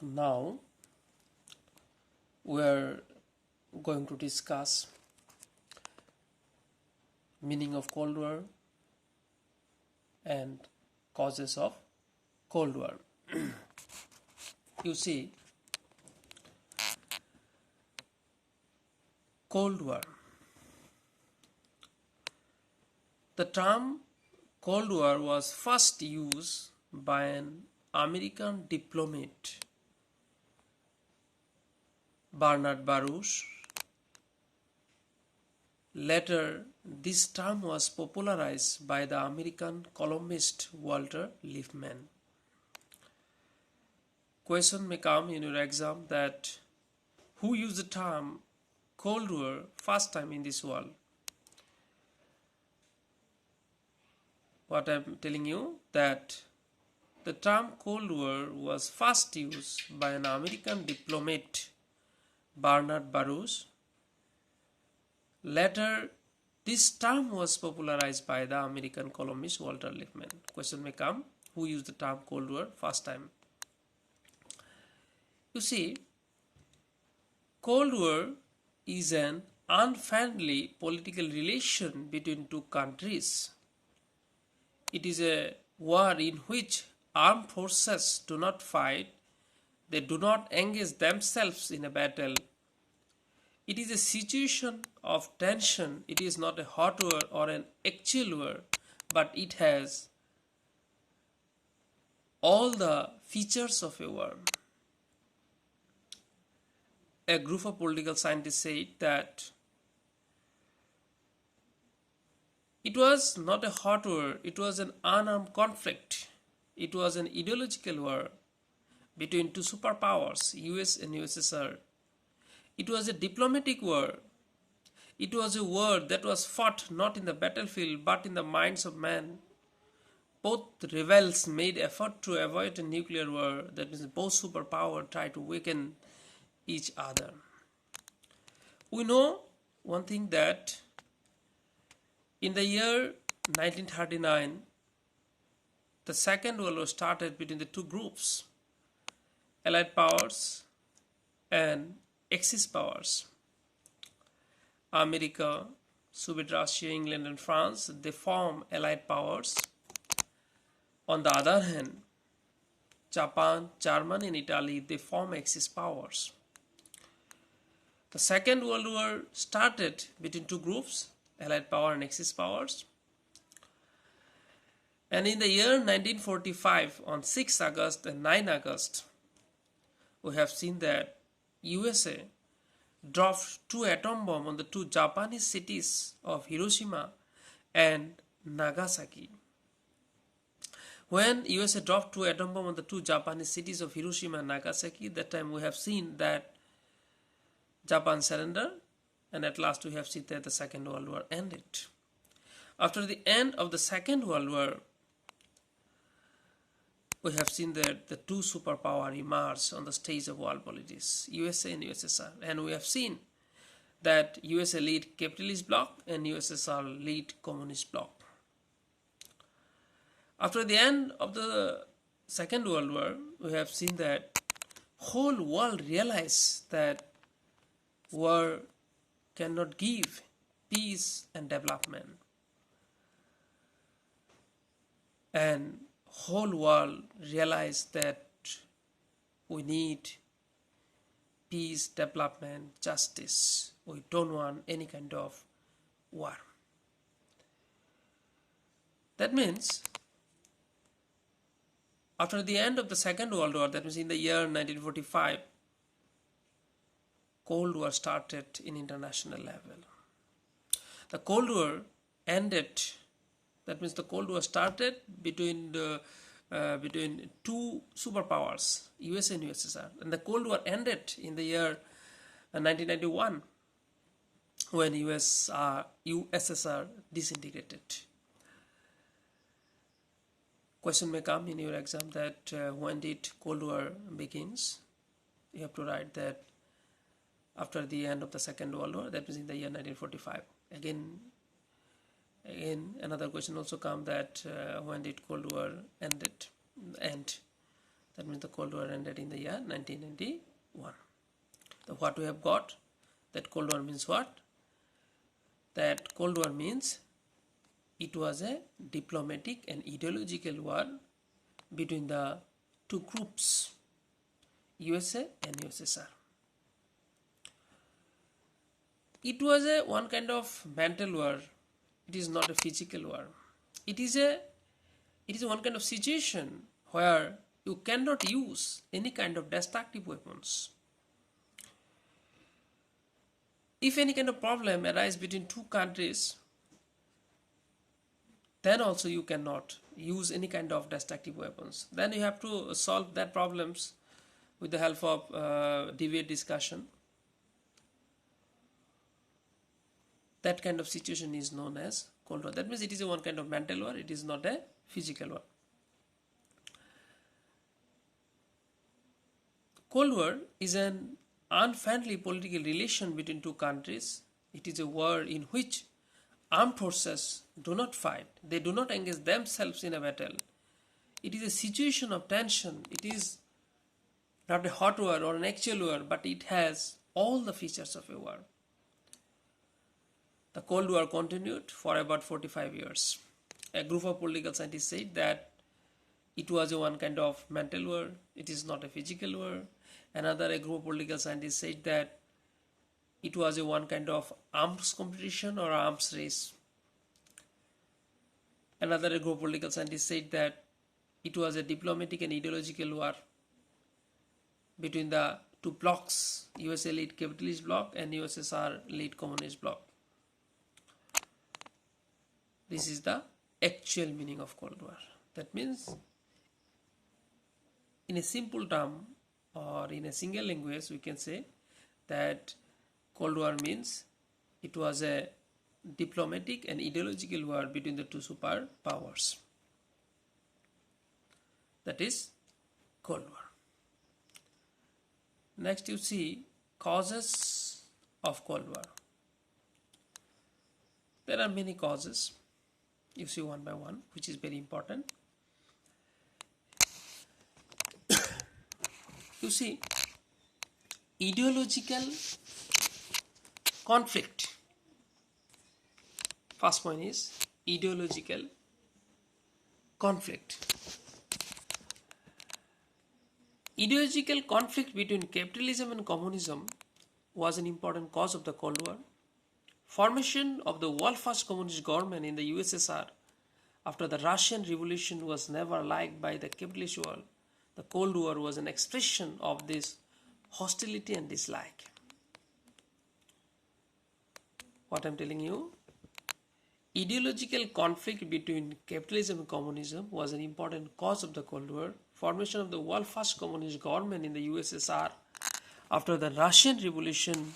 Now we are going to discuss meaning of Cold War and causes of Cold War. You see, Cold War. The term Cold War was first used by an American diplomat, Bernard Baruch. Later, this term was popularized by the American columnist Walter Lippmann. Question may come in your exam that who used the term Cold War first time in this world? What I am telling you that the term Cold War was first used by an American diplomat, Bernard Baruch. Later, this term was popularized by the American columnist Walter Lippmann. Question may come, who used the term Cold War first time? You see, Cold War is an unfriendly political relation between two countries. It is a war in which armed forces do not fight, they do not engage themselves in a battle. It is a situation of tension. It is not a hot war or an actual war, but it has all the features of a war. A group of political scientists said that it was not a hot war, it was an unarmed conflict. It was an ideological war between two superpowers, US and USSR. It was a diplomatic war. It was a war that was fought not in the battlefield but in the minds of men. Both rebels made effort to avoid a nuclear war. That means both superpowers tried to weaken each other. We know one thing that in the year 1939, the Second World War started between the two groups, Allied powers and Axis powers. America, Soviet Russia, England and France, they form Allied powers. On the other hand, Japan, Germany and Italy, they form Axis powers. The Second World War started between two groups, Allied power and Axis powers. And in the year 1945, on 6 August and 9 August, we have seen that USA dropped two atom bombs on the two Japanese cities of Hiroshima and Nagasaki. When USA dropped two atom bombs on the two Japanese cities of Hiroshima and Nagasaki, that time we have seen that Japan surrendered, and at last we have seen that the Second World War ended. After the end of the Second World War, we have seen that the two superpowers emerged on the stage of world politics, USA and USSR. And we have seen that USA lead capitalist bloc and USSR lead communist bloc. After the end of the Second World War, we have seen that whole world realized that war cannot give peace and development. And whole world realized that we need peace, development, justice. We don't want any kind of war. That means after the end of the Second World War, that means in the year 1945, Cold War started in international level. The Cold War ended. That means the Cold War started between between two superpowers, US and USSR, and the Cold War ended in the year 1991 when USSR disintegrated. Question may come in your exam that when did Cold War begins? You have to write that after the end of the Second World War, that means in the year 1945. Again, another question also come that when did Cold War end? That means the Cold War ended in the year 1991. So what we have got, that Cold War means what? That Cold War means it was a diplomatic and ideological war between the two groups, USA and USSR. It was a one kind of mental war. It is not a physical war. It is one kind of situation where you cannot use any kind of destructive weapons. If any kind of problem arises between two countries, then also you cannot use any kind of destructive weapons. Then you have to solve that problems with the help of debate discussion. That kind of situation is known as Cold War. That means it is a one kind of mental war. It is not a physical war. Cold War is an unfriendly political relation between two countries. It is a war in which armed forces do not fight. They do not engage themselves in a battle. It is a situation of tension. It is not a hot war or an actual war, but it has all the features of a war. The Cold War continued for about 45 years. A group of political scientists said that it was a one kind of mental war. It is not a physical war. A group of political scientists said that it was a one kind of arms competition or arms race. Another group of political scientists said that it was a diplomatic and ideological war between the two blocks, USA led capitalist bloc and USSR led communist bloc. This is the actual meaning of Cold War. That means, in a simple term or in a single language, we can say that Cold War means it was a diplomatic and ideological war between the two superpowers. That is Cold War. Next you see causes of Cold War. There are many causes. You see one by one, which is very important. You see, ideological conflict. First point is ideological conflict. Ideological conflict between capitalism and communism was an important cause of the Cold War. Formation of the world first communist government in the USSR after the Russian Revolution was never liked by the capitalist world. The Cold War was an expression of this hostility and dislike. What I am telling you, ideological conflict between capitalism and communism was an important cause of the Cold War. Formation of the world first communist government in the USSR after the Russian Revolution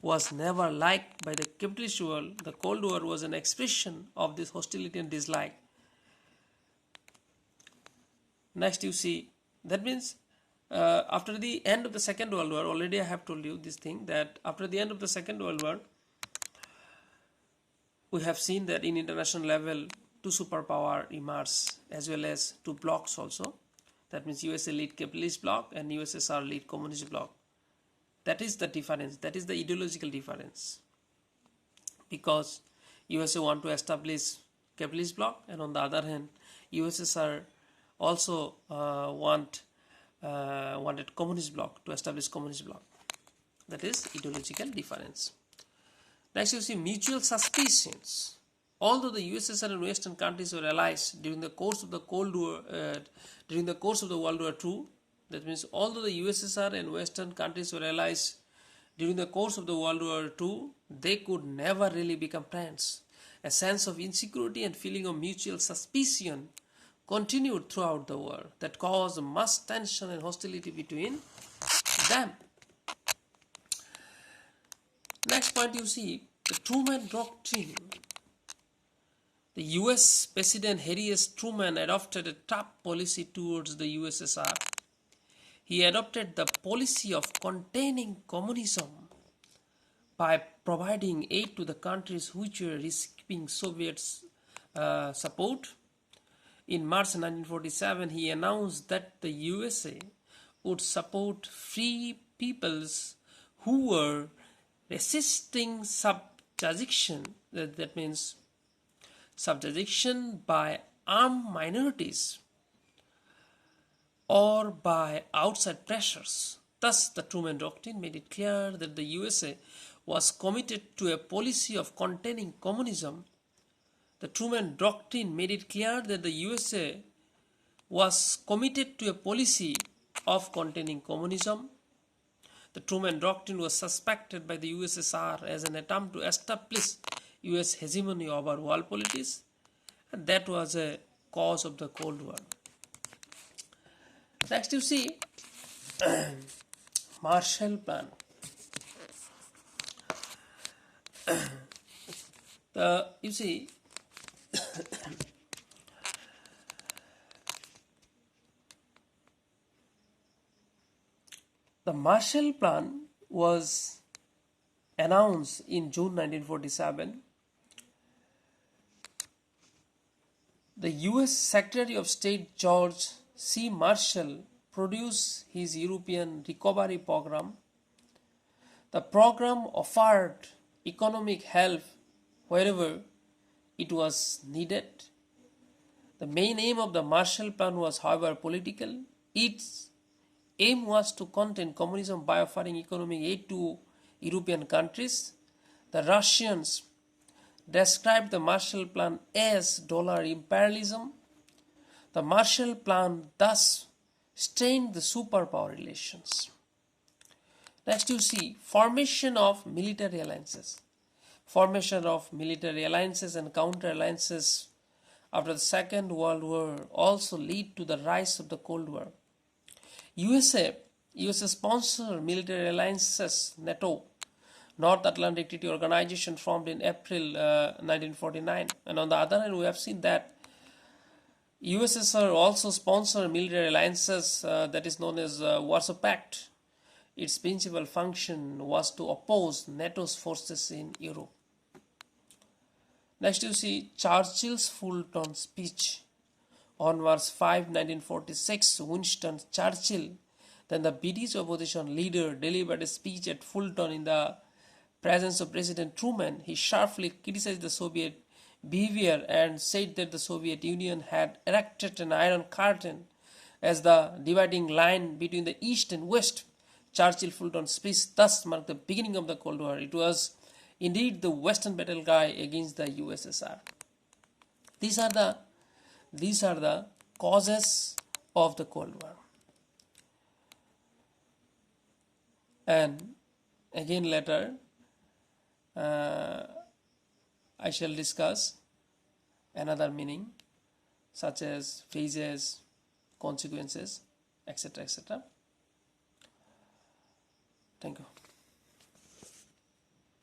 was never liked by the capitalist world. The Cold War was an expression of this hostility and dislike. Next you see, that means after the end of the Second World War, already I have told you this thing, that after the end of the Second World War, we have seen that in international level, two superpower emerged as well as two blocks also. That means USA lead capitalist bloc and USSR lead communist bloc. That is the difference. That is the ideological difference. Because USA want to establish capitalist bloc, and on the other hand, USSR also wanted communist bloc to establish communist bloc. That is ideological difference. Next, you see mutual suspicions. Although the USSR and Western countries were allies during the course of the Cold War, during the course of the World War II, that means although the USSR and Western countries were allies during the course of the World War II, they could never really become friends. A sense of insecurity and feeling of mutual suspicion continued throughout the war that caused much tension and hostility between them. Next point, you see the Truman Doctrine. The US President Harry S. Truman adopted a tough policy towards the USSR. He adopted the policy of containing communism by providing aid to the countries which were receiving Soviet support. In March 1947, he announced that the USA would support free peoples who were resisting subjugaction, that means subjugaction by armed minorities or by outside pressures. Thus, the Truman Doctrine made it clear that the USA was committed to a policy of containing communism. The Truman Doctrine made it clear that the USA was committed to a policy of containing communism. The Truman Doctrine was suspected by the USSR as an attempt to establish US hegemony over world politics, and that was a cause of the Cold War. Next, you see Marshall Plan. You see the Marshall Plan was announced in June 1947. The US Secretary of State George C. Marshall produced his European Recovery Program. The program offered economic help wherever it was needed. The main aim of the Marshall Plan was, however, political. Its aim was to contain communism by offering economic aid to European countries. The Russians described the Marshall Plan as dollar imperialism. The Marshall Plan thus strained the superpower relations. Next, you see formation of military alliances. Formation of military alliances and counter alliances after the Second World War also lead to the rise of the Cold War. USA sponsored military alliances, NATO, North Atlantic Treaty Organization, formed in April 1949. And on the other hand, we have seen that USSR also sponsored military alliances that is known as Warsaw Pact. Its principal function was to oppose NATO's forces in Europe. Next, you see Churchill's Fulton speech. On March 5, 1946, Winston Churchill, then the British opposition leader, delivered a speech at Fulton in the presence of President Truman. He sharply criticized the Soviet behavior and said that the Soviet Union had erected an iron curtain as the dividing line between the East and West. Churchill-Fulton speech thus marked the beginning of the Cold War. It was indeed the Western battle cry against the USSR. These are the causes of the Cold War. And again later I shall discuss another meaning such as phases, consequences, etc. Thank you.